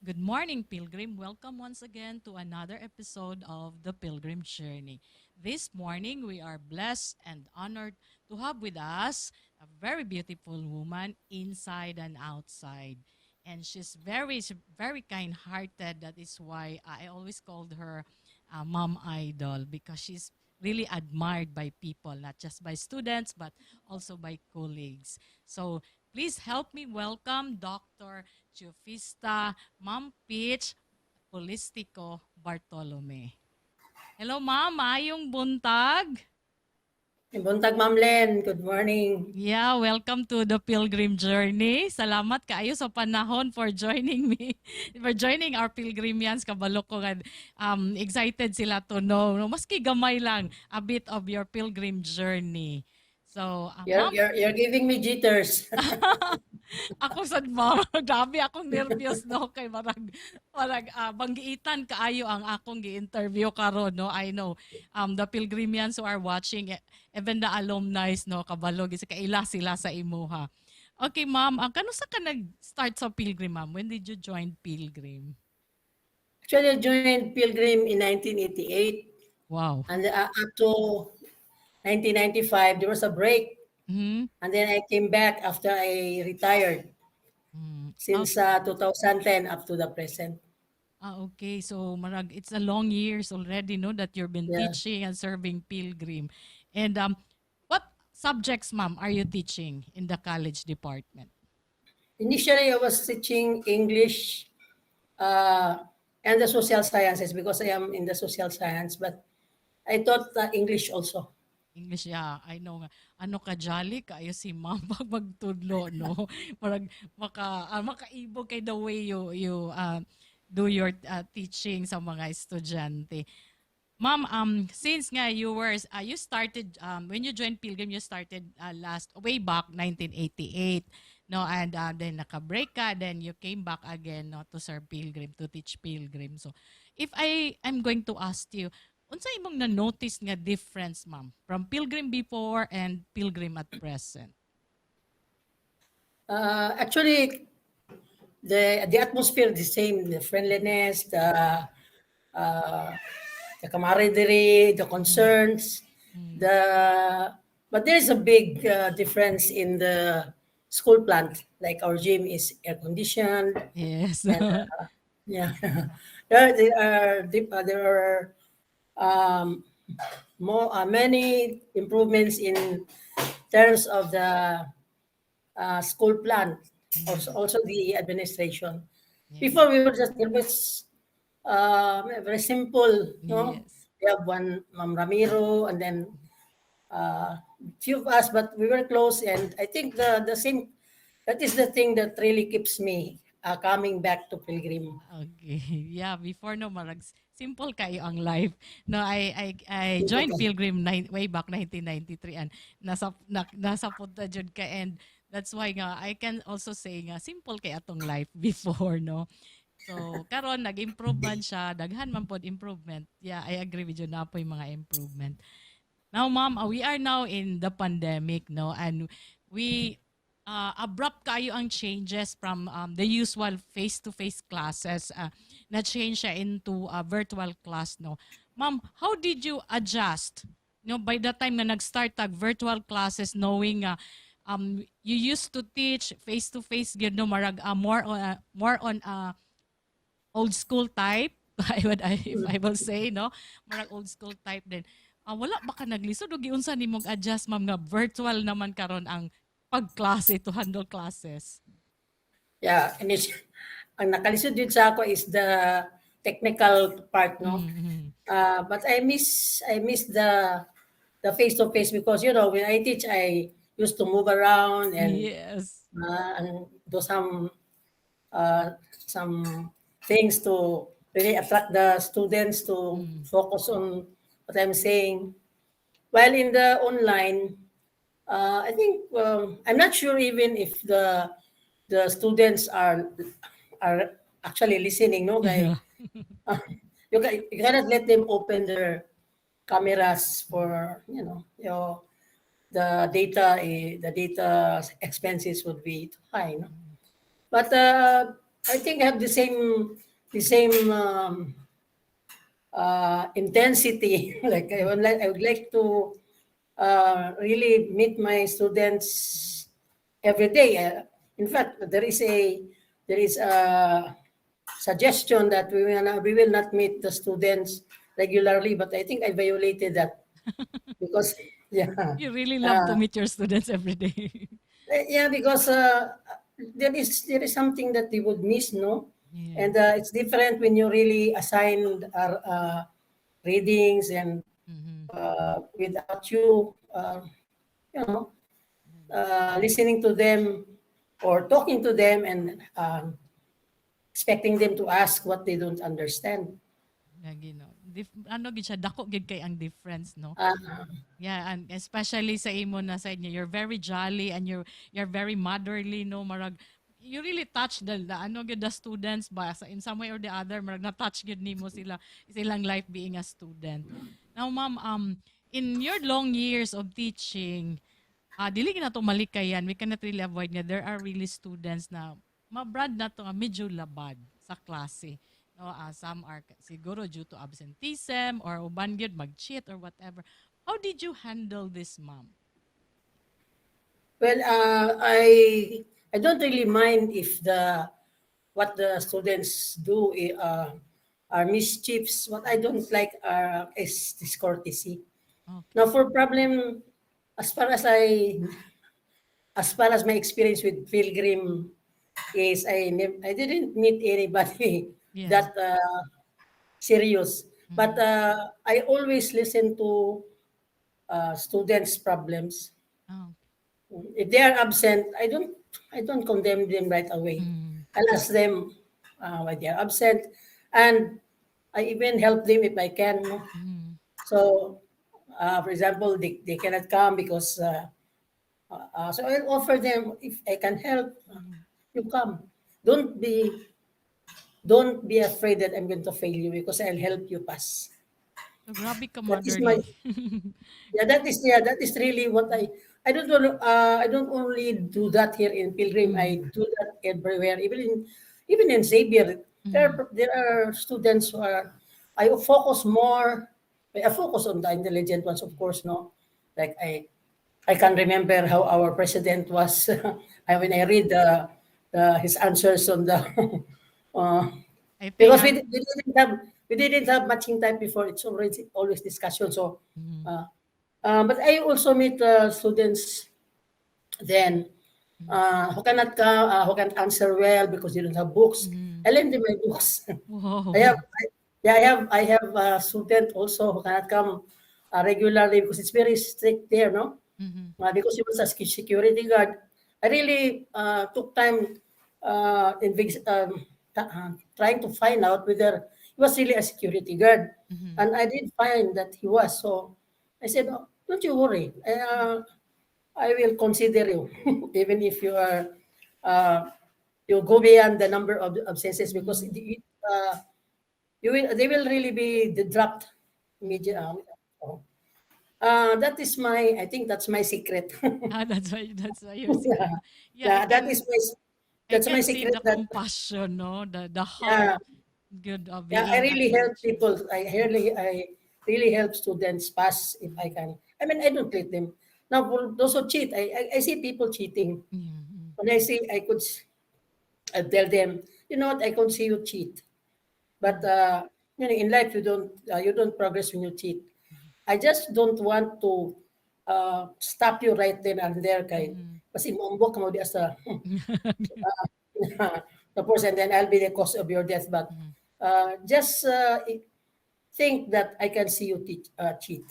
Good morning, Pilgrim. Welcome once again to another episode of the Pilgrim Journey. This morning, we are blessed and honored to have with us a very beautiful woman inside and outside. And she's very kind-hearted. That is why I always called her mom idol because she's really admired by people, not just by students, but also by colleagues. So please help me welcome Dr. Chufista Ma'am Peach Polistico Bartolome. Hello ma'am, maayong buntag. Buntag, Ma'am Len. Good morning. Yeah, welcome to the Pilgrim Journey. Salamat kaayo sa panahon for joining me, for joining our Pilgrimians. Kabalo ko nga, excited sila to know, no, maski gamay lang, a bit of your Pilgrim Journey. So, You're, ma'am, you're, you're giving me jitters. ako sad ma'am, grabe akong nervyos no kay banggiitan kaayo ang akong gi-interview karon no. I know the Pilgrimians who are watching, even the alumni no kabalo gid kaila sila sa imuha. Okay ma'am, kano sa ka nag-start sa Pilgrim ma'am? When did you join Pilgrim? Actually, I joined Pilgrim in 1988. Wow. And up to 1995, there was a break. Mhm. And then I came back after I retired Mm. since 2010 up to the present. Okay. So, marag, it's a long years already, no, that you've been Yeah. teaching and serving Pilgrim. And what subjects, ma'am, are you teaching in the college department? Initially, I was teaching English uh, and the social sciences because I am in the social science. But I taught English also. English, yeah, I know nga. Ano ka jolly kayo si ma'am pag magtudlo, no? Marag makaibog kay the way you do your teaching sa mga estudyante. Ma'am, since nga you started when you joined Pilgrim, you started last way back 1988, no, and then naka-break ka, then you came back again, no, to serve Pilgrim, to teach Pilgrim. So, if I am going to ask you, unsa imong na-notice nga difference, ma'am, from Pilgrim before and Pilgrim at present? Actually, the atmosphere is the same, the friendliness, uh, the camaraderie, the Mm, concerns, mm, the but there is a big difference in the school plant. Like our gym is air conditioned, yes. and yeah, there are um, more many improvements in terms of the school plan, Mm, also the administration. yes. Before we were just it was very simple, no. Yes. We have one Ma'am Ramiro, and then few of us, but we were close, and I think the same. That is the thing that really keeps me coming back to Pilgrim. Okay. Yeah, before no marag simple kayo ang life. No, I Simple joined lang. Pilgrim way back 1993 and nasa punta jud ka, and that's why nga I can also say nga simple kay atong life before, no. So karon nag-improve man siya, daghan man pod improvement. Yeah, I agree with you na po yung mga improvement. Now, ma'am, we are now in the pandemic, no, and we abrupt kayo ang changes from the usual face-to-face classes na change siya into a virtual class, no. Ma'am, how did you adjust? No, by the time na nag-start tag virtual classes, knowing you used to teach face-to-face, no, marag more on old school type. If I will say, no, marag old school type din. Wala ba ka naglisod o giunsa nimong adjust, ma'am, nga virtual naman karon ang pagklase to handle classes? Yeah, and ang nakalisod din sa ako is the technical part, no. Mm-hmm. But I miss the face to face because when I teach I used to move around Yes. and do some things to really attract the students to Mm. focus on what I'm saying. While in the online, I think I'm not sure even if the students are actually listening. No, guy, Yeah. you cannot let them open their cameras for the data expenses would be too high. No? But I think I have the same intensity. Like I would like to really meet my students every day. In fact, there is a suggestion that we will not meet the students regularly, but I think I violated that because yeah, You really love to uh, meet your students every day. yeah, because there is something that they would miss, no, and Yes. it's different when you really assign readings and Mhm. without you, you know, listening to them or talking to them and expecting them to ask what they don't understand. Lagi no. Ano gid siya dako gid kay ang difference no. Uh, Yeah, and especially sa imo na side niya, you're very jolly and you're very motherly no marag you really touch the ano gid the students ba sa in some way or the other marag na touch gid nimo sila silang life being a student. Now ma'am in your long years of teaching, dili na to malikayan, we cannot really avoid nga there are really students na mabrad na to nga medyo labad sa klase. No, some are siguro due to absenteeism or uban gyud mag-cheat or whatever. How did you handle this, ma'am? well, I don't really mind if the what the students do are mischiefs. What I don't like is discourtesy. Now, Okay. for problem, as far as my experience with Pilgrim is, I didn't meet anybody Yes. that serious. But Mm-hmm. I always listen to students' problems. Oh. If they are absent, I don't condemn them right away. Mm-hmm. I'll ask them why they are absent, and I even help them if I can. No? Mm-hmm. So, for example, they cannot come because so I'll offer them if I can help. Mm-hmm. You come. Don't be don't be afraid that I'm going to fail you because I'll help you pass. So grabe ka That is my motherly. that is really what I don't only do that here in Pilgrim. Mm-hmm. I do that everywhere, even in Xavier. There Mm-hmm. are, there are students who are I focus more. I focus on the intelligent ones, of course. No, like I can remember how our president was. When I read his answers on the uh, I think because I'm we didn't have matching time before. It's already always discussion. So, mm-hmm. uh, but I also meet students then who can't answer well because they don't have books. Mm-hmm. I lend them my books. I Wow. have, I have a student also who cannot come regularly because it's very strict there, no? Mm-hmm. Because he was a security guard. I really took time trying to find out whether he was really a security guard. Mm-hmm. And I did find that he was. So I said, oh, don't you worry. I will consider you, even if uh, you go beyond the number of absences because Mm-hmm. they will really be dropped Mm-hmm. immediately. I think that's my secret. That's why your Yeah, secret. Yeah, yeah, I that's my can see secret the that compassion, no, the heart, yeah, good of yeah, I being a really help teacher. people. I really help students pass if I can. I mean, I don't let them. Now, for those who cheat, I see people cheating. Mm-hmm. When I see, I tell them, you know what, I can see you cheat. But Mm-hmm. in life, you don't progress when you cheat. I just don't want to stop you right then and there, kay. Mm-hmm. Kasi muumbok ka mo di sa Mm-hmm. tapos and then I'll be the cause of your death. But just think that I can see you cheat.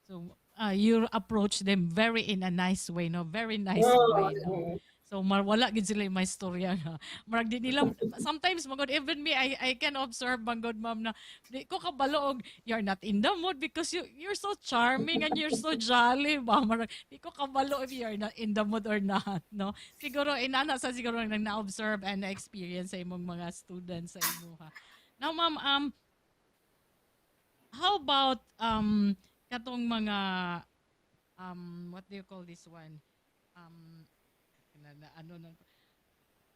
So, you approach them very in a nice way, no? Very nice Oh, way, no? So, wala gid sila yung may storya nga. Marag din nila, sometimes, magod, even me, I can observe, magod, ma'am, na di ko kabalo og you're not in the mood because you're so charming and you're so jolly, ba? Marag, di ko kabalo if you're not in the mood or not, no? Siguro, inana sa siguro nang na-observe and na-experience sa imong mga students sa imuha. Now, ma'am, how about katong mga what do you call this one? Um ano na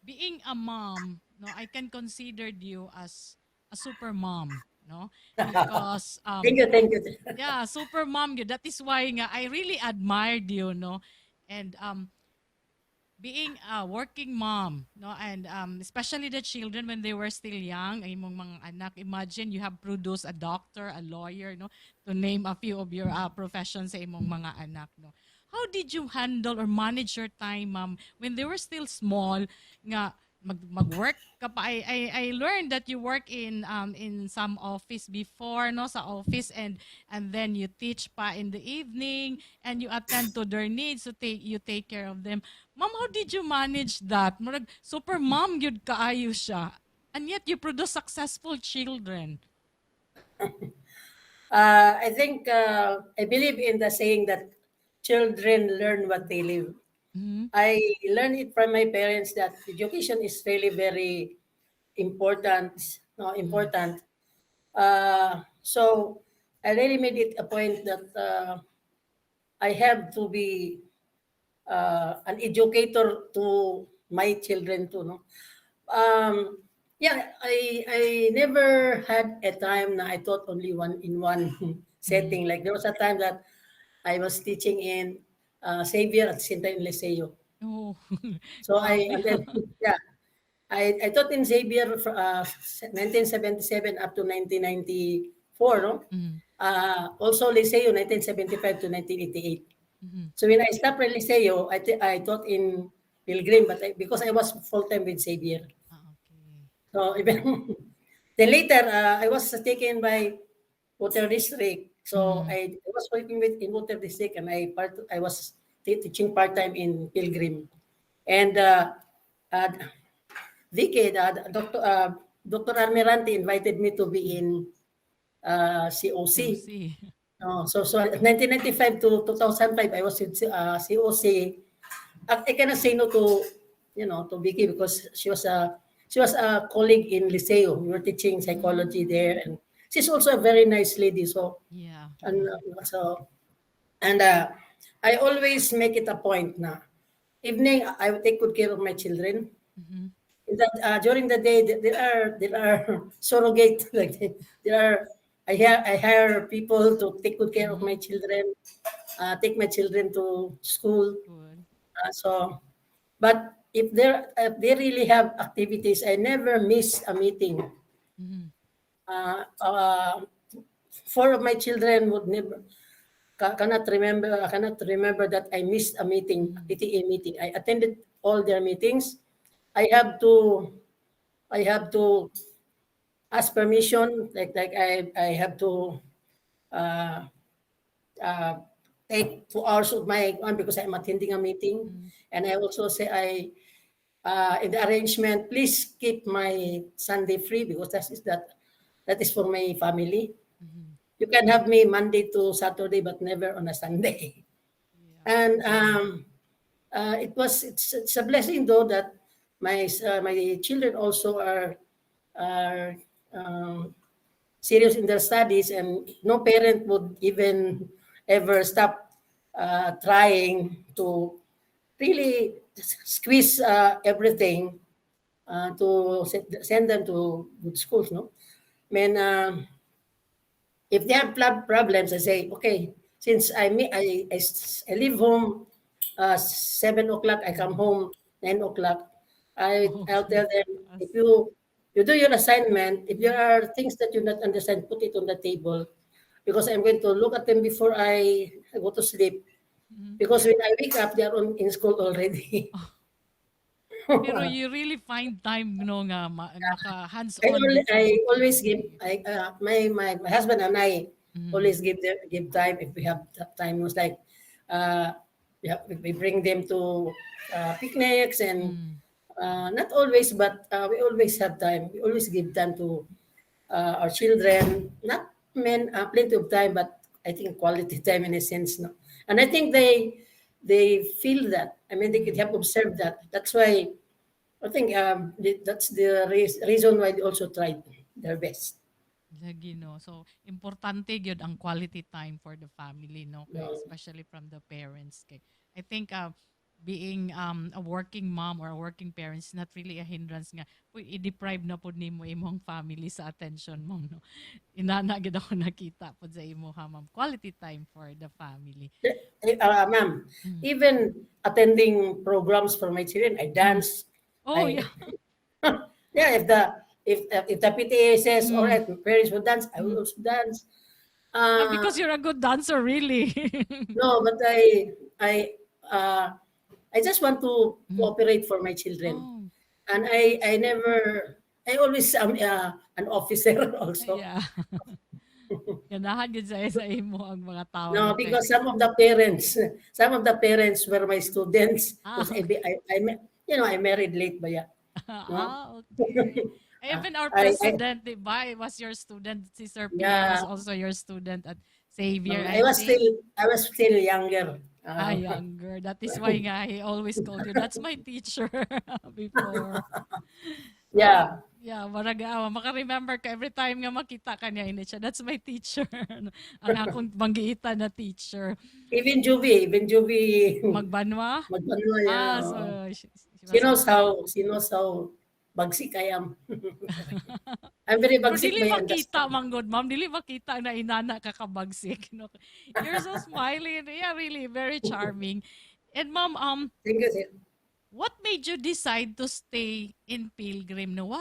being a mom, no, I can consider you as a super mom, no, because Thank you. yeah, super mom you. That is why nga I really admired you, no, and being a working mom, no, and especially the children when they were still young, ay mong mga anak, imagine you have produced a doctor, a lawyer, no, to name a few of your professions sa imong mga anak, no. How did you handle or manage your time, ma'am, when they were still small, nga mag-work ka pa? I learned that you work in some office before, no, sa office, and then you teach pa in the evening and you attend to their needs, so you take care of them. Ma'am, how did you manage that? Murag super mom gyud kaayo siya. And yet you produce successful children. I think I believe in the saying that children learn what they live. Mhm. I learned it from my parents that education is really very important. No, Mhm. important. So I really made it a point that I have to be an educator to my children too. No, um, yeah, I never had a time na I taught only one in one Mhm. setting. Like there was a time that I was teaching in Xavier at the same time in Liceo. Oh, So grabe. and then yeah, I taught in Xavier from 1977 up to 1994, no? Mhm. Also Liceo 1975 to 1988. Mhm. So when I stopped in Liceo, I taught in Pilgrim, but because I was full time with Xavier. Ah, okay. So even then later, I was taken by Water District. So Mhm. I was working with in Water District, and I was teaching part time in Pilgrim, and uh, Vicky, Dr. Almirante invited me to be Mhm. in COC. COC. So 1995 to 2005, I was with COC. I cannot say no to, to Vicky because she was a colleague in Liceo. We were teaching psychology there, Mm. and she's also a very nice lady. So Yeah. and so and I always make it a point na evening I will take good care of my children. Mhm. In that during the day there are surrogate like there are I hire people to take good care of my Mhm. children, take my children to school. Good. So, but if they really have activities, I never miss a meeting. Mhm. Uh, uh, Four of my children would never cannot remember that I missed a meeting, a Mhm. PTA meeting. I attended all their meetings. I have to I have to ask permission. Like I have to uh, uh, take 2 hours of my one because I'm attending a meeting, Mhm. and I also say in the arrangement, please keep my Sunday free because that is for my family. Mhm. You can have me Monday to Saturday, but never on a Sunday. Yeah. And it's a blessing though that my children also are um, serious in their studies, and no parent would even ever stop trying to really squeeze everything to send them to good schools. No, I mean, if they have problems, I say, okay, since I leave home 7 o'clock, I come Mhm. home 9 o'clock. Oh, I'll tell them if fast. you do your assignment, if there Mhm. are things that you not understand, put it on the table because I'm going to look at them before I go to sleep. Mhm. Because when I wake up, they are in school already. Pero you really find time, no, nga maka I, hands-on al- with I always education. give my husband and I Mhm. always give time if we have time. It was like uh, we bring them to picnics and Mm. not always, but we always have time. We always give time to our children. Not plenty of time, but I think quality time in a sense. No, and I think they feel that. I mean, they could Mhm. have observed that. That's why I think that's the reason why they also tried their best. Lagi, no. So importante gyud ang quality time for the family, no, kay No. especially from the parents kay I think being a working mom or a working parent is not really a hindrance nga uy i-deprive na pud nimo imong family sa attention mo no. Inana gid ako nakita pud sa imo ha ma'am. Quality time for the family. Ma'am, Mm. even attending programs for my children, I Mm. dance. Oh I yeah. yeah, if the PTA says, all Mm. right, parents will dance, I will Mm. also dance. Because you're a good dancer really. No, but I uh, I just want to Mm. cooperate for my children, Oh, and I never I always am an officer also. yeah. Ganahan gid sa imo ang mga tao No, no kay. because some of the parents were my students because Okay. I married late ba yeah, no? Okay. Even our I president, di ba, was your student. Si Sir Pio yeah, was also your student at Xavier, I I was think. still younger. Younger. That is why nga he always called you. That's my teacher before. So, Yeah, yeah, maraga, maka-remember ka every time nga makita ka niya, ini siya, that's my teacher. Ang akong banggiita na teacher. even Juvie Magbanwa? Magbanwa, yeah. So Oo. she was also. She knows how bagsik I am. I'm very Pero bagsik dili ba yan, makita Dustin? manggod, ma'am. Dili makita na inana ka kabagsik. No? You're so smiling. Yeah, really, very charming. And ma'am, Thank you, sir. what made you decide to stay in Pilgrim? No,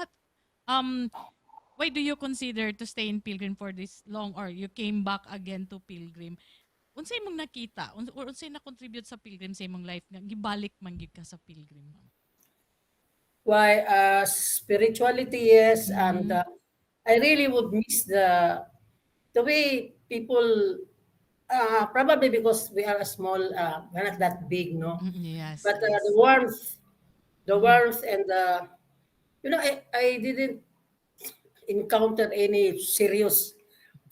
um, why do you consider to stay in Pilgrim for this long, or you came back again to Pilgrim? Unsay mong nakita? Or unsay na contribute sa Pilgrim sa imong life nga gibalik man gyud ka sa Pilgrim, ma'am? Why, spirituality, yes, and Mm, I really would miss the way people, probably because we are a small, we're not that big, no? yes, But yes. the Mm-hmm. warmth and I didn't encounter any serious,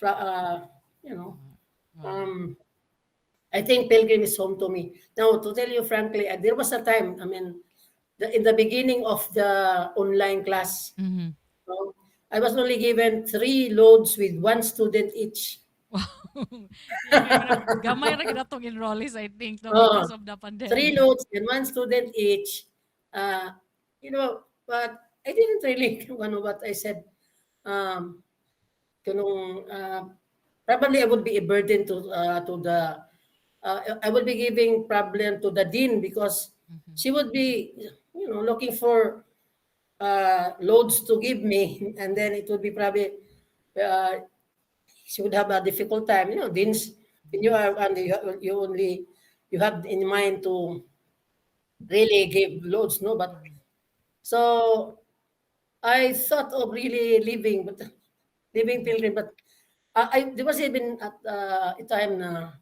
you know, Wow. um, I think Pilgrim is home to me. Now, to tell you frankly, there was a time, I mean, in the beginning of the online class, Mm-hmm. no, I was only given 3 loads with 1 student each. Wow. Yeah, kaya gamay ra gid atong enrollees I think no Uh, because of the 3 pandemic. loads and 1 student each. Uh, but I didn't really, what I said, um, kanong, probably I would be a burden I would be giving problem to the dean because Mhm. she would be, looking for loads to give me, and then it would be probably uh, she would have a difficult time. Deans, when you are and you have in mind to really give loads, no, but Mhm. so I thought of really leaving Mhm. Pilgrim, but there was even at a time na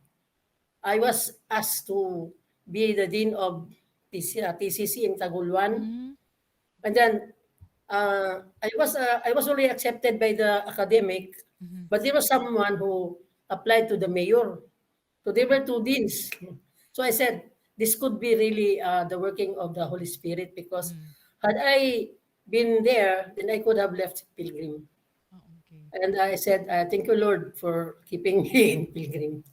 I was asked to be the dean of TCC in Taguluan, Mm. and then I was only accepted by the academic, Mhm. but there was someone who applied to the mayor. So there were 2 deans. So I said this could be really the working of the Holy Spirit because Mm. had I been there, then I could have left Pilgrim. Oh, okay. And I said, thank you, Lord, for keeping me in Pilgrim.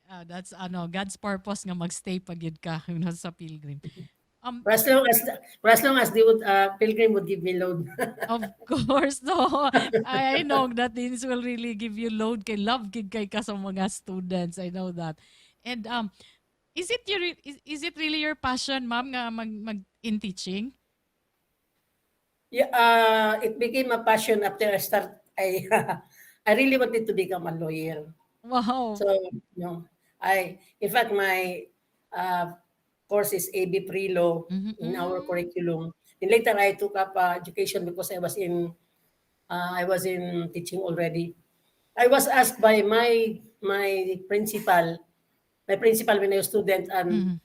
Yeah. That's God's purpose nga magstay pa gyud ka sa pilgrim. Um For as long as Pilgrim would give me load. of course no. I know that this will really give you load kay love gid kay ka sa mga students. I know that. And is it really your passion ma'am nga mag in teaching? Yeah, it became a passion after I I really wanted to become a lawyer. Wow. So, in fact, my uh, course is AB Pre-Law Mhm. in our Mm. curriculum. And later, I took up education because I was in teaching already. I was asked by my principal when I was student, and Mhm.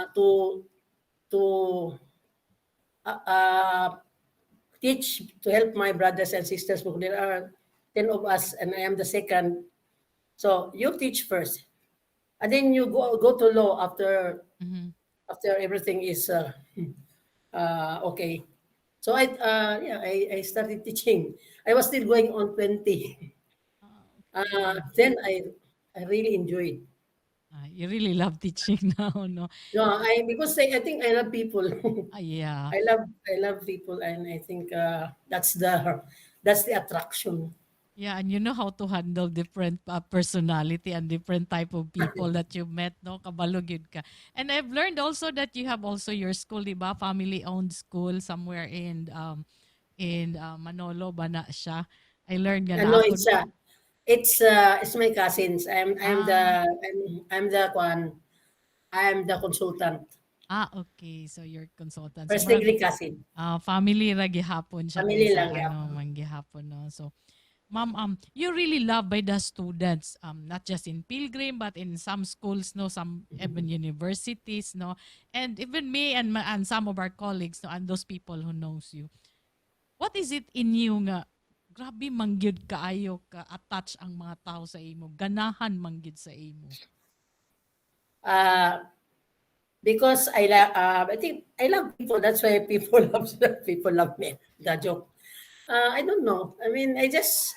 to uh, uh, teach to help my brothers and sisters because there are 10 of us and I am the second. So you teach first, and then you go to law Mhm. after everything is okay. So I started teaching. I was still going on 20. Okay. Then I really enjoyed. You really love teaching now, no? No, I because I think I love people. Yeah. I love people, and I think that's the attraction. Yeah, and you know how to handle different personality and different type of people that you met, no? Kabalo gyud ka. And I've learned also that you have also your school, di ba? Family-owned school somewhere in Manolo ba na siya? I learned nga No, na ako. it's my cousins. I'm the Ah, I'm the one. I'm the consultant. okay. So you're consultant. So First marag degree cousin. family ra gihapon siya Family kaysa lang, yeah. ano manggihapon, no? So ma'am, you really loved by the students, not just in Pilgrim, but in some schools, no, some even universities, no, and even me and and some of our colleagues, no, and those people who knows you. What is it in you nga grabe mangyud kaayo ka attach ang mga tao sa imo, ganahan mangyud sa imo? Uh, because I think I love people. That's why people love me. The joke. I don't know. I mean, I just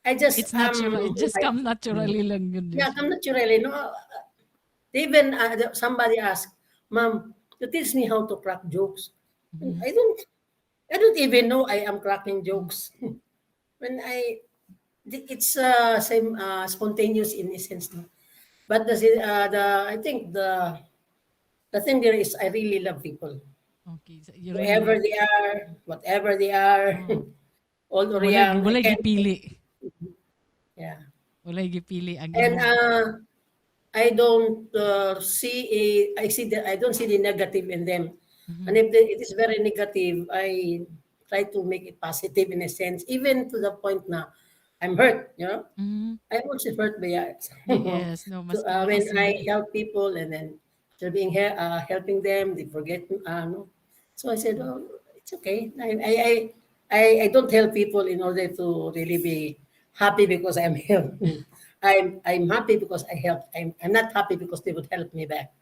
It's natural. It just come naturally lang yun din yeah, siya. I'm naturally no. Even somebody asked, "Mom, you teach me how to crack jokes." Mhm. I don't. I don't even know I am cracking Mhm. jokes. when I it's same spontaneous in essence, no? But the I think the thing there is I really love people, Okay, so you really whoever they are, whatever they are, oh, old or wala young. I wala can gipili. yeah, Wala gipili ang and imong I don't I don't see the negative in them, and mhm. if it is very negative, I try to make it positive in a sense, even to the point now I'm hurt, you know. Mhm. I also hurt by Yes, no, so, maski when makasira. I help people and then after helping them, they forget. No. So I said, Mm. oh, it's okay. I don't help people in order to really be happy because I'm here. I'm happy because I helped. I'm not happy because they would help me back.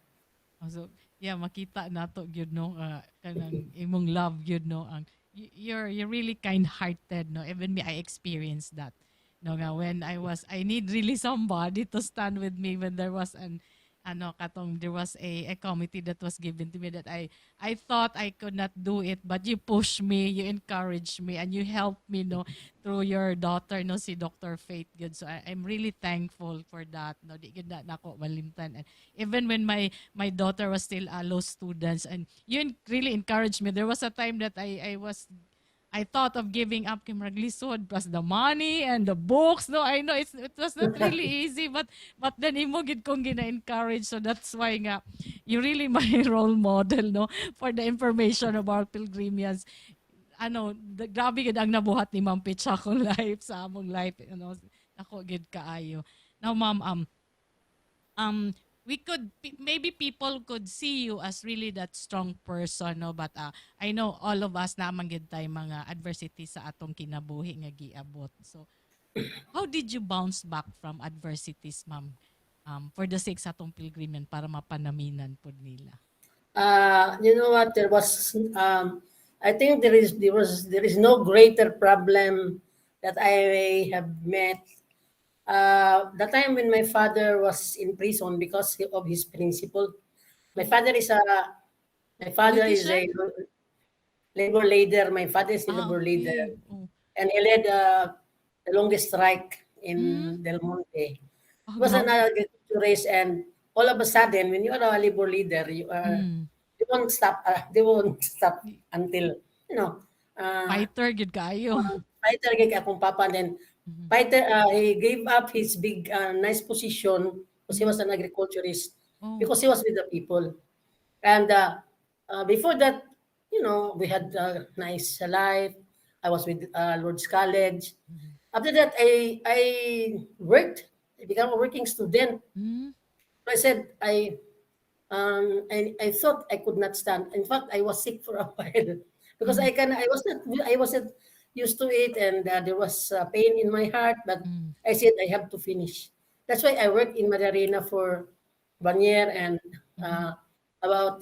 Oh, so yeah, makita nato gyud no kanang imong love gyud no ang you're really kind-hearted, no. Even me, I experienced that. No nga when I need really somebody to stand with me when there was an ano katong there was a committee that was given to me that I thought I could not do it, but you push me, you encourage me, and you help me, no, through your daughter, no, si Dr. Faith good. So I'm really thankful for that, no. Di gyud na nako malimtan. And even when my daughter was still a low students, and you really encouraged me. There was a time that I thought of giving up kay Maraglisod plus the money and the books. No, I know it was not really easy, but then imo gid kong gina-encourage. So that's why nga you really my role model, no, for the information about pilgrimage. Ano, grabe gid ang nabuhat ni Ma'am Pitch sa akong life, sa among life, ano, ako gid kaayo. Now ma'am, we could maybe people could see you as really that strong person, no, but I know all of us na manggid tay mga adversity sa atong kinabuhi nga giabot. So how did you bounce back from adversities, ma'am, for the sake sa atong pilgrimen para mapanaminan pod nila? You know what? I think there is no greater problem that I have met. The time when my father was in prison because of his principle. My Oh, father is a my father is politician. a labor leader. My father is a labor leader, Okay. Oh. and he led the longest strike Mm, in Del Monte. It was an grabe. race, and all of a sudden, when you are a labor leader, Mm. they won't stop. They won't stop Di- until you know. Uh, Fighter gid kayo. Fighter gig akong papa. Then Mhm. fighter, he gave up his big, nice position because he was Mhm. an agriculturist Oh. because he was with the people. And before that, we had a nice life. I was with Lord's College. Mhm. After that, I worked. I became a working student. Mm. So I said I thought I could not stand. In fact, I was sick for a while because Mhm. I wasn't used to it, and there was pain in my heart. But Mm. I said I have to finish. That's why I worked in Madarena for 1 year and Mhm. uh, about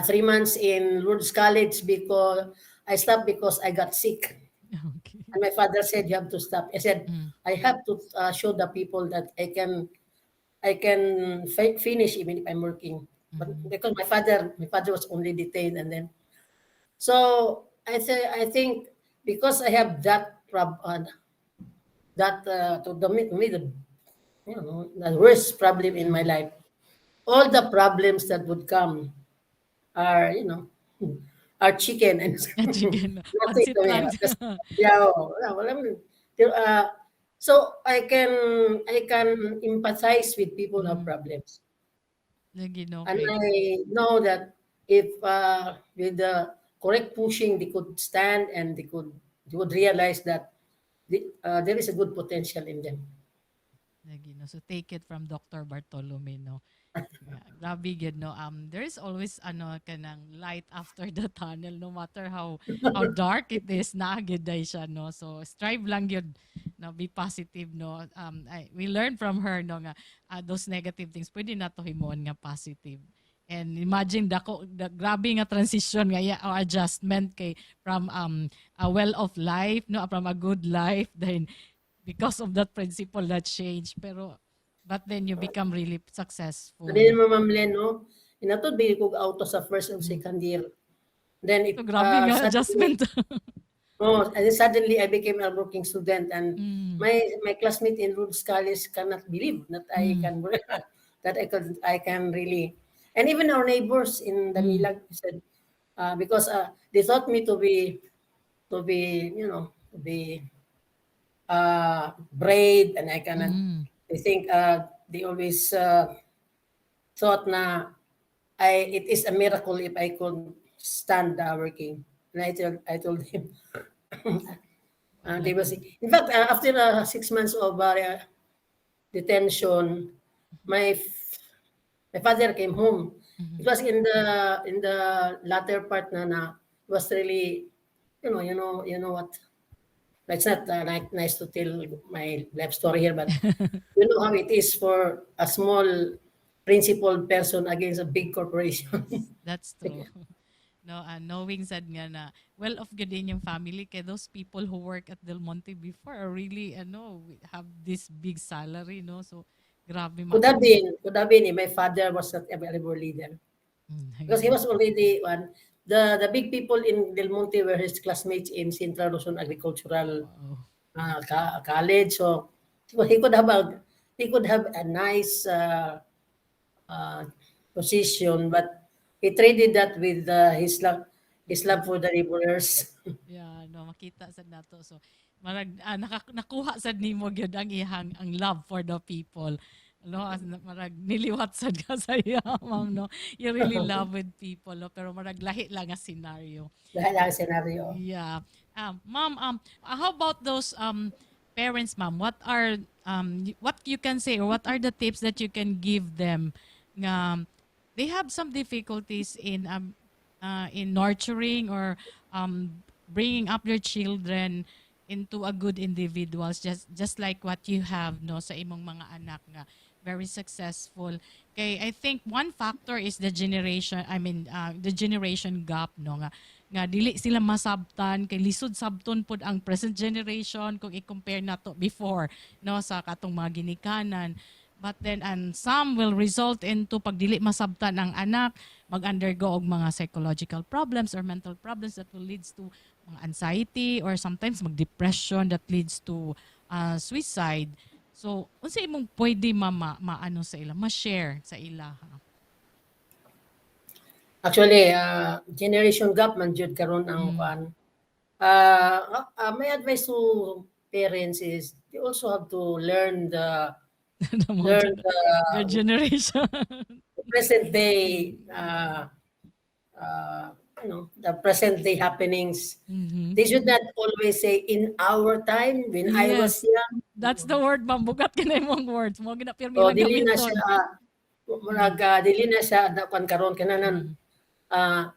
3 months in Lourdes College because I stopped because I got sick. Okay. And my father said, "You have to stop." I said, Mm. "I have to show the people that I can I can finish even if I'm working. But Mhm. because my father was only detained, and then so I think because I have to the me the the worst problem in my Mhm. life, all the problems that would come are are chicken and At chicken, nothing pansit to me. lang. Just, yeah, well, I mean, so I can empathize with people who have Mm, problems, lagi no, and okay. I know that if with the correct pushing, they could stand and they would realize that there is a good potential in them. Lagi no. So take it from Dr. Bartolome, no. Yeah, grabe gid no. There is always ano kanang light after the tunnel, no matter how dark it is. Na gid day siya, no. So strive lang yun, no, be positive, no. We learn from her, no, nga those negative things pwede na to himuon nga positive. And imagine the grabe nga transition nga or adjustment kay from a well of life, no, from a good life, then because of that principle that change, pero but then you become really Ano successful. naman, Ma'am Len, no? Inatod, bili ko auto sa first and Mm. second year. Then, So grabe nga suddenly, adjustment. oh, and then suddenly I became a working student, and Mm. my classmate in Rhodes College cannot believe that I Mm. can that I can really, and even our neighbors in Mm. Damilag said, because they thought me to be brave, and I cannot. Mm. They think they always thought na it is a miracle if I could stand working. And I told him, Wag they will lagi. see. In fact, after 6 months of detention, my my father came home. It Mhm. was in the latter part na was really, you know what. It's not nice to tell my life story here, but you know how it is for a small principled person against a big corporation. Yes, that's true. No, knowing sad nga na well off good din yung family kay those people who work at Del Monte before are really have this big salary, no, so grabe Could have been if my father was not a labor leader. Because he no. was already one. The big people in Del Monte were his classmates in Central Luzon Agricultural Wow. College. So he could have a nice uh, position, but he traded that with his love for the laborers. Yeah, no, makita sad nato. So, marag nakuha sad nimo gyud ang ihang ang love for the people. No, marag niliwat sad ka sa iya, ma'am, no. You really love with people, no, pero marag lahi lang nga scenario. Dahil ang senaryo. Yeah. Ma'am, how about those parents, ma'am? What you can say or what are the tips that you can give them? Nga they have some difficulties in nurturing or bringing up their children into a good individuals, just like what you have, no, sa imong mga anak nga very successful. Okay, I think one factor is the generation gap, no, nga dili sila masabtan kay lisod sabton pod ang present generation kung i-compare nato before, no, sa katong mga ginikanan. But then and some will result into pag dili masabtan ang anak, mag-undergo og mga psychological problems or mental problems that will leads to mga anxiety or sometimes mag-depression that leads to suicide. So, unsa imong pwede maano sa ila, ma-share sa ila ha? Actually, generation gap man jud karon ang Mm. kuan. My advice to parents is they also have to The mga learn the generation. the present day the present day happenings. Mhm. They should not always say in our time when I was Yes. young. That's the word, ma'am. Bugat ka na imong words. Mo ginapirmi So lang gamiton. Mm. dili na siya dakuan karon kananan. Mhm. ah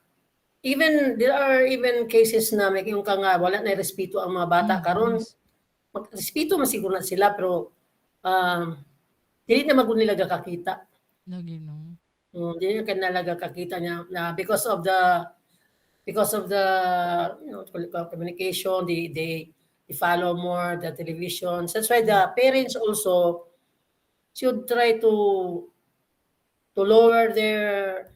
Even there are even cases na may yung ka nga wala na respeto ang mga bata karon. Yes. Respeto man siguro na sila, pero um, dili na magud nila gakakita. Lagi no. Dili na kanila gakakita niya na because of the communication, they follow more the television. That's why Mm. the parents also should try to lower their,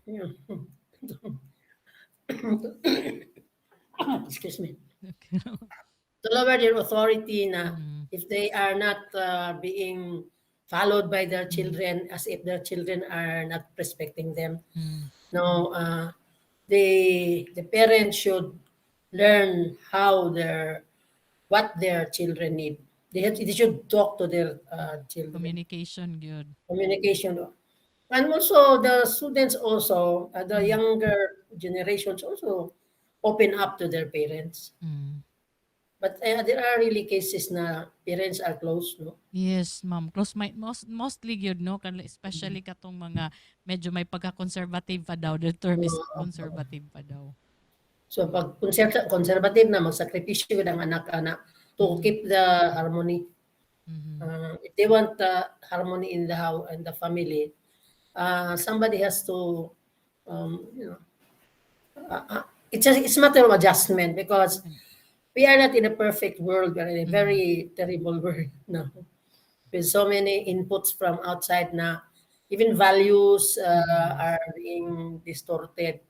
excuse me, Okay. to lower their authority na Mm, if they are not being followed by their mm, children, as if their children are not respecting them. mm. No, the parents should learn how their what their children need. They should talk to their children. Communication good. Communication. And also the students also, the Mm, younger generations also open up to their parents. mm. But there are really cases na parents are close, no? Yes, ma'am. Close my mostly gyud no especially katong mga medyo may pagka-conservative pa daw. The term is conservative pa daw. So pag conservative na, magsakripisyo ang anak-anak to Mhm. keep the harmony. Mhm. If they want harmony in the house and the family, somebody has to, you know, it's a matter of adjustment because And we are not in a perfect world. We are in a mhm. very terrible world now with so many inputs from outside na even values Yes. are being distorted.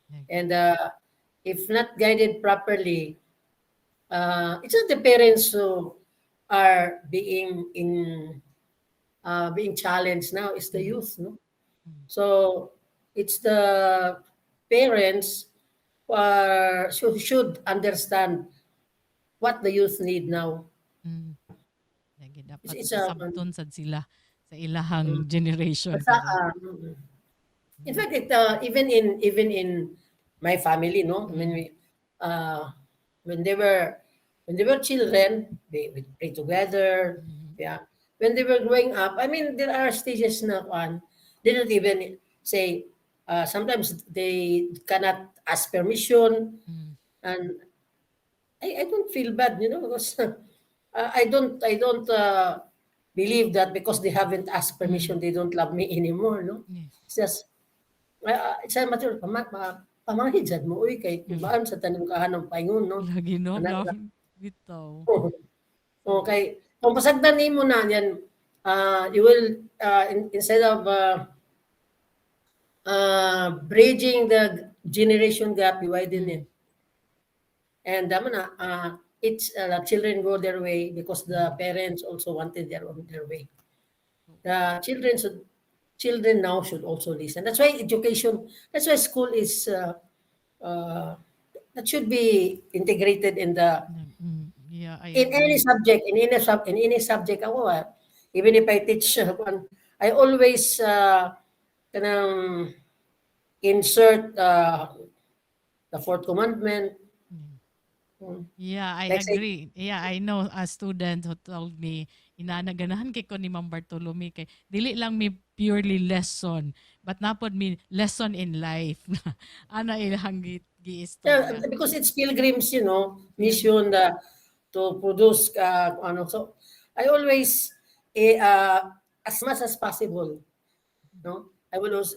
Like, And if not guided properly, it's not the parents who are being challenged now. It's the mhm. youth, no? Mm. So it's the parents who should understand what the youth need now. Mm. Lagi dapat It's a sabton sad sila sa ilahang generation basta, karon. in Mm. fact, even in my family, no, I mean, Mm. uh, when they were when they were children, they would play together. Mhm. Yeah, when they were growing up, I mean, there are stages na one. They don't even say. Sometimes they cannot ask permission, Mm. and I don't feel bad, because I don't believe that because they haven't asked Mm. permission, they don't love me anymore. No, Yes. it's just sa mature pamanghidzad mo uy kay Mm. tibaan sa tanim kahanong paingon, no? Lagi no Ana na bitaw. oh, So, okay. Kung pasagdan nimo na yan, you will instead of bridging the generation gap, you widen it. mm. And it's the children go their way because the Mm. parents also wanted their way. So, The children now should also listen. That's why education. That's why school is uh, that should be integrated yeah, I in any agree. subject in any subject. Ako even if I teach I always kanang insert the fourth commandment. Mm. Hmm. Yeah, I Like say, agree. Yeah, I know a student who told me, inanaganahan kay ko ni Ma'am Bartolome kay dili lang mi purely lesson, but napod mi lesson in life. Ana ilang yeah, giistorya. because it's pilgrims, Pil- mission to produce so I always as much as possible, no, I will always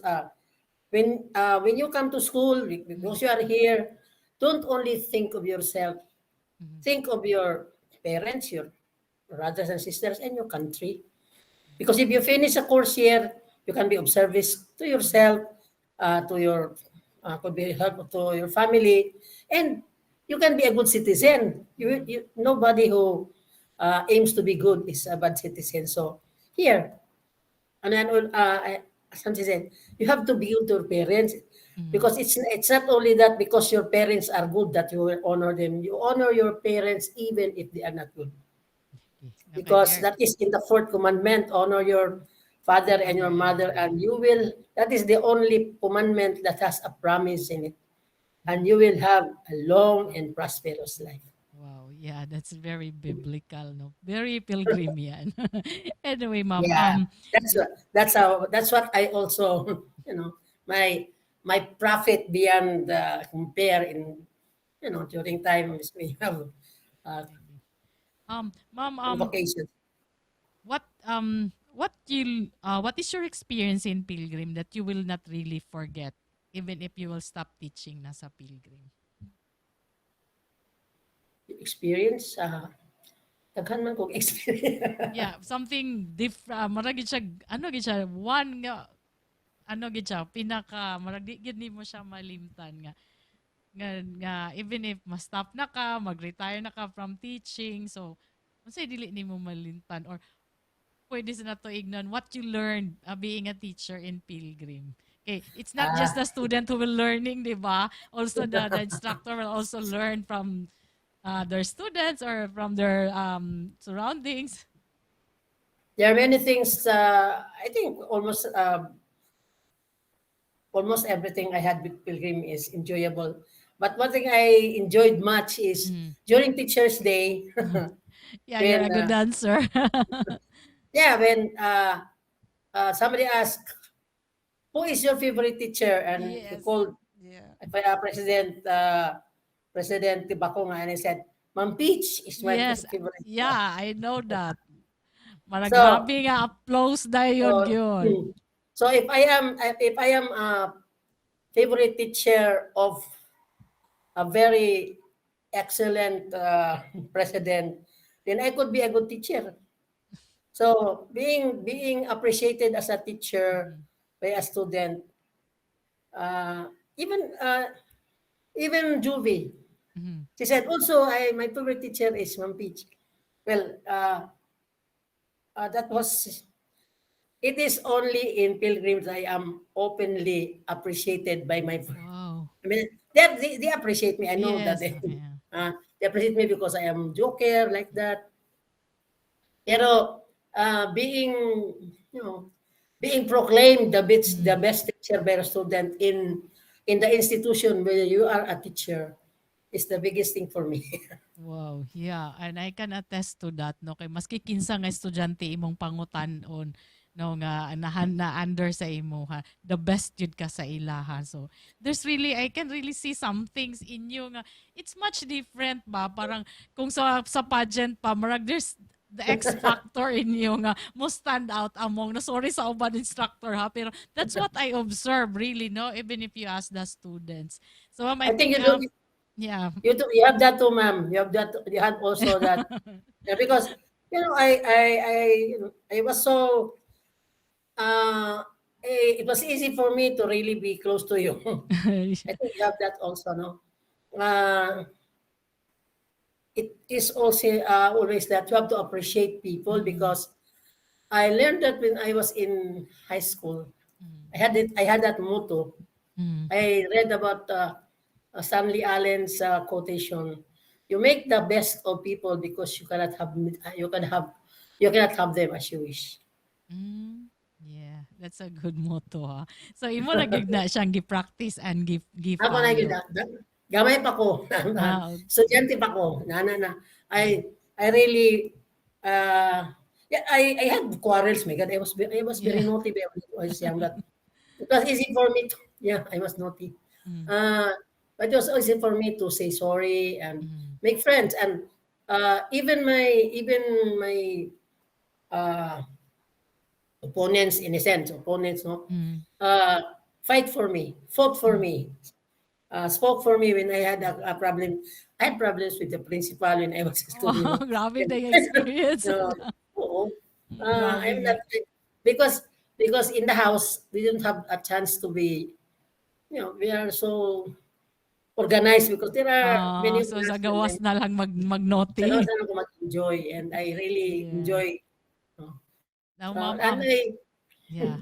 when you come to school mm, because you are here, don't only think of yourself, mm, think of your parents, your brothers and sisters, and your country. Because if you finish a course here, you can be of service to mm, yourself, to your could be help to your family, and you can be a good citizen. mm, Nobody who aims to be good is a bad citizen. So here, and then as Auntie said, you have to be good to your parents mm. because it's not only that because your parents are good that you will honor them. You honor your parents even if they are not good. Okay, Because there. that is in the fourth commandment, honor your father and Father your and mother, mother. and you will, that is the only commandment that has a promise in it, and Mm. you will have a long and prosperous life. Wow, yeah, that's very biblical, no? Very pilgrim yan. Anyway, ma'am, Yeah, that's what I also, my my profit beyond compare in, during times we have ma'am, convocations. what is your experience in Pilgrim that you will not really forget even if you will stop teaching na sa Pilgrim? Experience. daghan man kog experience. Yeah, something different. Marag gid siya, ano gid siya, one nga, ano gid siya, pinaka, marag di gid nimo siya malimtan nga even if ma-stop na ka, mag-retire na ka from teaching, so unsay dili nimo malimtan or pwede sa nato ignon what you learned being a teacher in Pilgrim. Okay, it's not just Ah, the student who will learning, di ba? Also the instructor will also learn from their students or from their surroundings. there are many things. I think almost everything I had with Pilgrim is enjoyable. But one thing I enjoyed much is Mm. during Teachers' Day, Yeah, you're when a good dancer. yeah, when somebody asked, "Who is your favorite teacher?" and you Yes. called Yeah. President Tibaconga, and I said, "Ma'am Peach is my Yes. favorite." Yeah, I know that. Marag So, grabe nga applause dayon so, gyud. so if I am a favorite teacher of a very excellent president, then I could be a good teacher. So being appreciated as a teacher Mhm. by a student, uh, even even Juvie, Mhm. she said also I my favorite teacher is Ma'am Peach. Well, that was it is only in Pilgrims I am openly appreciated by my. Wow. I mean, they appreciate me. I know that Yes. Yeah. they appreciate me because I am joker like that. Pero being, you know, being proclaimed the Mhm. best teacher by a student in the institution where you are a teacher is the biggest thing for me. Wow, yeah, and I can attest to that no kay maski kinsa nga estudyante imong pangutan-on no nga anahan na under sa imo ha the best jud ka sa ilaha. So there's really I can really see some things in you nga it's much different ba parang kung sa pageant pa marag there's the X factor in you nga mo stand out among no sorry sa uban instructor ha pero that's what I observe really no even if you ask the students. So I I think think yeah. you have that too, ma'am. You have that. You had also that. Yeah, because you know I was so it was easy for me to really be close to you. I think you have that also, no? Uh, it is also always that you have to appreciate people Mm, because I learned that when I was in high school. mm, I had that motto. mm. I read about Stanley Allen's quotation. You make the best of people because you cannot have them as you wish. Mm, yeah, that's a good motto ha. So imo na gyud na siyang gi-practice and Ako na yun, gi-follow. gamay pa ko, Ah, estudyante pa ko, na. I really, yeah, I had quarrels, my God, I was yeah. very naughty when I was young, but it was easy for me to, yeah, I was naughty. Mm, Uh, but it was easy for me to say sorry and mm, make friends, and even my uh, opponents, in a sense, opponents, no, mm. uh, fought for Mm. me, spoke for me when I had a problem. I had problems with the principal when I was a student. Wow, grabe na yung experience. No, oo. Grabe I'm nga. not because because in the house we didn't have a chance to be. We are so organized because there are many Ah, of so us sa and gawas then na lang sa lahat mag-naughty. na ako mag-enjoy and I really Yeah. enjoy. No? Now, So, ma'am, and yeah.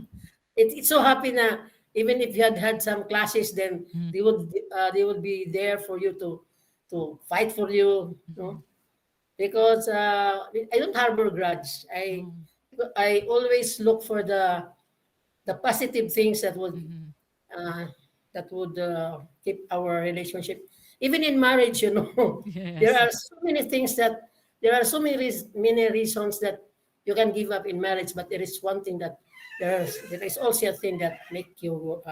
it's so happy na even if you had some classes, then Mm, they would be there for you to fight for you, no? mm, Because I don't harbor grudge. mm, I always look for the positive things mm. uh, that would keep our relationship. Even in marriage, there Yes. are so many things that there are so many reasons that you can give up in marriage, but there is one thing that there is also a thing that make you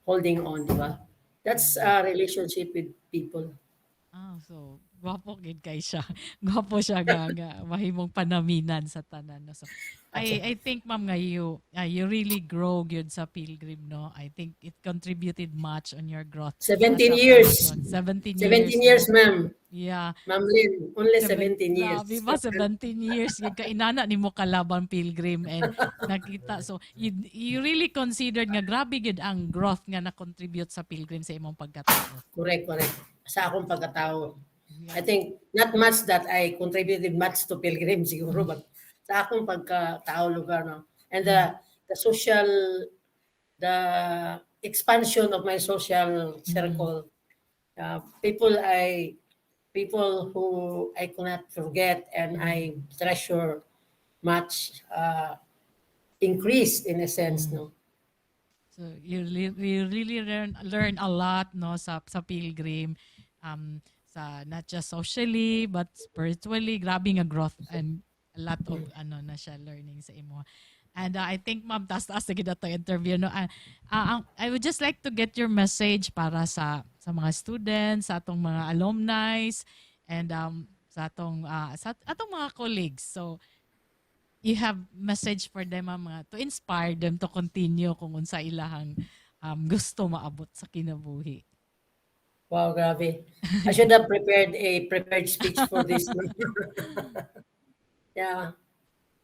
holding on, di ba? That's Mm. a relationship with people. Oh, so Gwapo gid kay siya. Gwapo siya nga mahimong panaminan sa tanan, no. So At siya, I think ma'am nga you really grow gyud sa Pilgrim, no. I think it contributed much on your growth as 17 a years. person. 17 17 years, years, no. ma'am. Yeah. Ma'am Lynn, only 17 Grabe years. ba 17 years gyud ka inana nimo kalaban Pilgrim and nakita, so you really considered nga grabe gyud ang growth nga na-contribute sa Pilgrim sa imong pagkatao. Correct, correct. Sa akong pagkatao. I Yeah. think not much that I contributed much to Pilgrim siguro, Mm, but sa akong pagkatao lugar, no. And mm, the social, the expansion of my social mm, circle, people people who I cannot forget and mm, I treasure much, increased in a sense, mm. no. So you really learn a lot, no, sa Pilgrim, sa not just socially but spiritually. Grabe nga growth and a lot of ano na siya learning sa imo. And I think ma'am taas-taas na gid to interview, no. I would just like to get your message para sa mga students, sa atong mga alumni and sa atong mga colleagues. So you have message for them, mga to inspire them to continue kung unsa ilahang gusto maabot sa kinabuhi. Wow, grabe. I should have prepared a prepared speech for this. Yeah.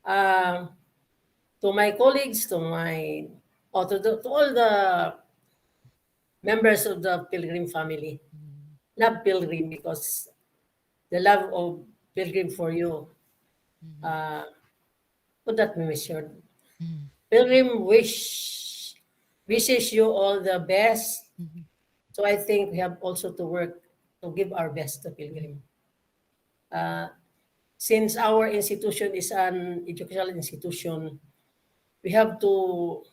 Um, to my colleagues, to all the members of the Pilgrim family, Mm, love Pilgrim because the love of Pilgrim for you mhm, uh, could not be measured. mm, Pilgrim wishes you all the best. mhm, So I think we have also to work to give our best to mm, Pilgrim. Uh, since our institution is an educational institution, we have to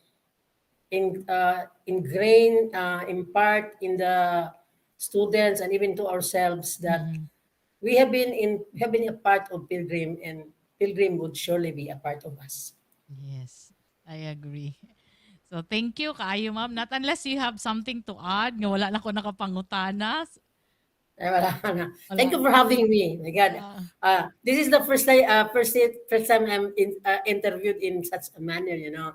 ingrain, impart in the students and even to ourselves that mhm. we have been a part of Pilgrim, and Pilgrim would surely be a part of us. Yes, I agree. So thank you kaayo ma'am. Not unless you have something to add nga wala na ko nakapangutana. Wala na. Thank Wala you for na. having me. My God, Yeah. this is the first time I'm interviewed in such a manner. You know.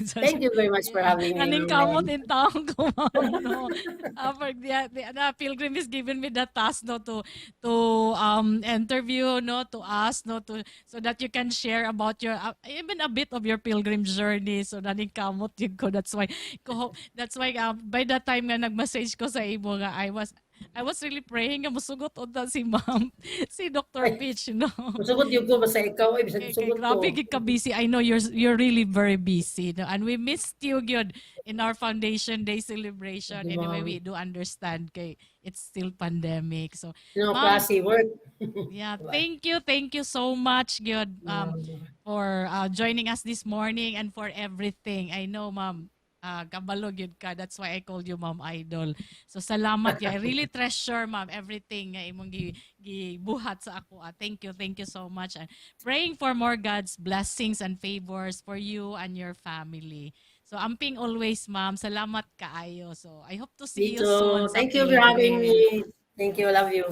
So, Thank you very much for yeah, having me, kaning Ma'am kamot Len. in taong ko, ma'am, no. For the Pilgrim is given me the task, no, to interview, no, to ask, no, to so that you can share about your even a bit of your Pilgrim journey. So naning kamot yun ko. That's why by the time nga nag-message ko sa imo nga I was really praying nga musugot unta si ma'am, si Dr. Ay, Peach, no. musugot yung ko basta ikaw ay bisag Kay sugot grabe ko. gid ka busy. I know you're really very busy, no? And we missed you gyud in our Foundation Day celebration. Di Anyway, ma'am. we do understand kay it's still pandemic. So, You know, ma'am, classy work. yeah, Diba? thank you so much, gyud, Um, for joining us this morning and for everything. I know, ma'am, kabalo gyud ka. That's why I called you Ma'am Idol. So salamat ya. I really treasure, ma'am, everything nga imong gibuhat sa ako. Thank you so much. And praying for more God's blessings and favors for you and your family. So amping always, ma'am. Salamat kaayo. So I hope to see you soon Dito. sa Thank you for having Pilgrim. me. Thank you. Love you.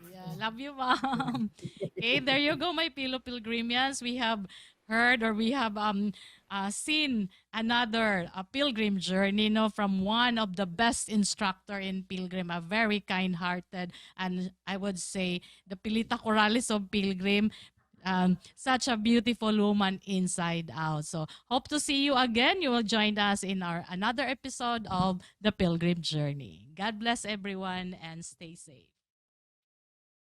Yeah, love you, ma'am. Okay, there you go, my fellow pilgrims. We have heard or we have seen another pilgrim journey, no, from one of the best instructor in pilgrim, a very kind-hearted, and I would say the Pilita Corrales of Pilgrim. Such a beautiful woman inside out. So hope to see you again. You will join us in our another episode of the Pilgrim Journey. God bless everyone and stay safe.